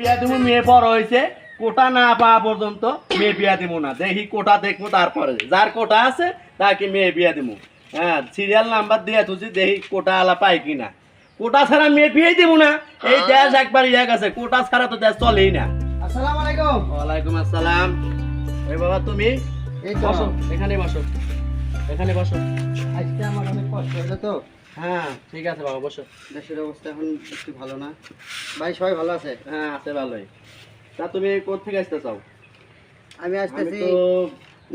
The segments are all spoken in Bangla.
বিয়া দিব মেয়ে বড় হয়েছে কোটা না পাওয়া পর্যন্ত মেয়ে বিয়া দিব না দেখি কোটা দেখবো তারপরে যার কোটা আছে তাকে মেয়ে বিয়া দিব হ্যাঁ সিরিয়াল নাম্বার দিয়ে তুই দেখি কোটা আলা পাই কিনা কোটা ছাড়া মেয়ে বিয়ে দিব না এই দেশ একবার ইয়া গেছে কোটা ছাড়া তো দেশ চলেই না। আসসালামু আলাইকুম। ওয়ালাইকুম আসসালাম। এই বাবা তুমি এই তো বসো এখানে বসো এখানে বসো। আজকে আমার অনেক কষ্ট হলো তো। হ্যাঁ ঠিক আছে বাবা বসো। দেশের অবস্থা এখন একটু ভালো না। ভাই সবাই ভালো আছে? হ্যাঁ আছে ভালোই। তা তুমি কোথা থেকে আসতে চাও? আমি আমি আসতেছি তো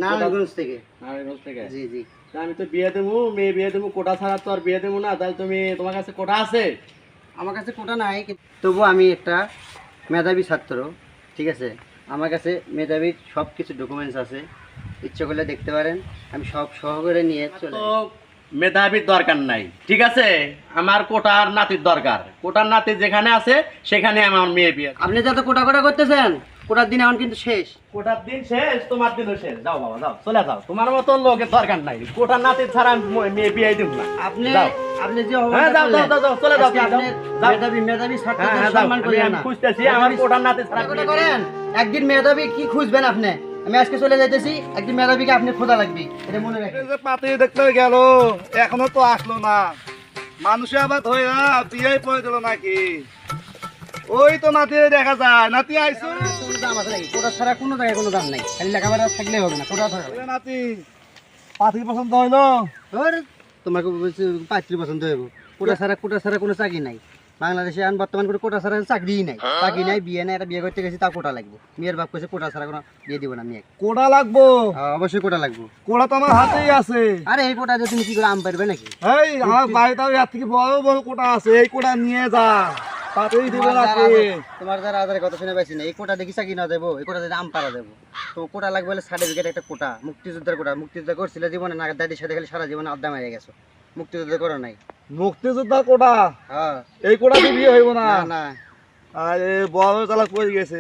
নারায়ণগঞ্জ থেকে। নারায়ণগঞ্জ থেকে। জি জি। তা আমি তো বিয়ে দেবো মেয়ে বিয়ে দেবো কোটা ছাড়া তো আর বিয়ে দেবো না তাহলে তুমি তোমার কাছে কোটা আছে? আমার কাছে কোটা নাই তবু আমি একটা মেধাবী ছাত্র, ঠিক আছে? আমার কাছে মেধাবীর সব কিছু ডকুমেন্টস আছে, ইচ্ছে করলে দেখতে পারেন। আমি সব সহকারে নিয়ে চলে তো মেধাবীর দরকার নাই ঠিক আছে আমার কোটার নাতির দরকার কোটার নাতি যেখানে আছে সেখানে আমার মেয়ে বিয়ে। আপনি যত কোটা কোটা করতেছেন কোটার দিন এখন কিন্তু শেষ। কোটার দিন শেষ তোমার দিনও শেষ যাও বাবা যাও চলে যাও তোমার মতো লোকের দরকার নাই কোটার নাতির ছাড়া আমি মেয়ে বিয়ে দিব না। আপনি যাও। আপনি যে হ্যাঁ যাও যাও যাও, যাও চলে যাও আজকে যাও, আপনি যাও। মেধাবী মেধাবী হ্যাঁ ছাত্রদের হ্যাঁ যাও সম্মান আমি করেন আমি না। খুঁজতেছি আমার কোটার নাতি ছাড়া কোটা বিয়ে করেন একদিন মেধাবী কি খুঁজবেন আপনি? আমি আজকে চলে যাইতেছি, একদিন মেধাবীকে আপনি খোঁজা লাগবে, এটা মনে রাখবেন। এই যে পাতি দেখতে গেল এখনো তো আসলো না, মানুষে আবার ধরে বিয়ে পড়ে দিল নাকি? ওই তো নাতি দেখা যায়, নাতি আইসো। কোনো দাম আছে নাকি? কোটা ছাড়া কোনো জায়গায় কোনো দাম নাই, খালি লেখাপড়া থাকলে হবে না, কোটা থাকবে। এ নাতি পাতি পছন্দ হইলো? তোমাকে বলছি পাত্রী পছন্দ হইব। কোটা ছাড়া কোনো চাকরি নাই বাংলাদেশে। এখন বর্তমান করে কোটা ছাড়া চাকরিই নাই, চাকরি নাই, বিয়ে নাই। একটা বিয়ে করতে গেছি তাও কোটা লাগবে। মেয়ের বাপ কইছে কোটা ছাড়া কোনো বিয়ে দিব না মেয়ে। কোড়া লাগবো? অবশ্যই কোটা লাগবে। কোড়া তো আমার হাতেই আছে। আরে এই কোটা দিয়ে তুমি কি করে আম পারবে নাকি? এই আমার বাড়িতে এর থেকে বড় বড় কোটা আছে, এই কোটা নিয়ে যা, তাতেই দিব নাকি? তোমার যারা আধারে কথা শুনে পাইছি না, এই কোটা দেখি চাকরি না দেবো, এই কোটা দিয়ে আম পাড়া দেবো। তো কোটা লাগবে বলে সার্টিফিকেট একটা কোটা, মুক্তিযোদ্ধার কোটা। মুক্তিযুদ্ধ করছিল জীবনে না, দাদির সাথে খালি সারা জীবনে আড্ডা মেরে গেছো, মুক্তিযুদ্ধ করো নাই। মুক্তিযোদ্ধা কোটা? হ্যাঁ। এই কোটা দিয়ে বিয়ে হইব না? না না, আরে বড় চালাক পড়ে গেছে।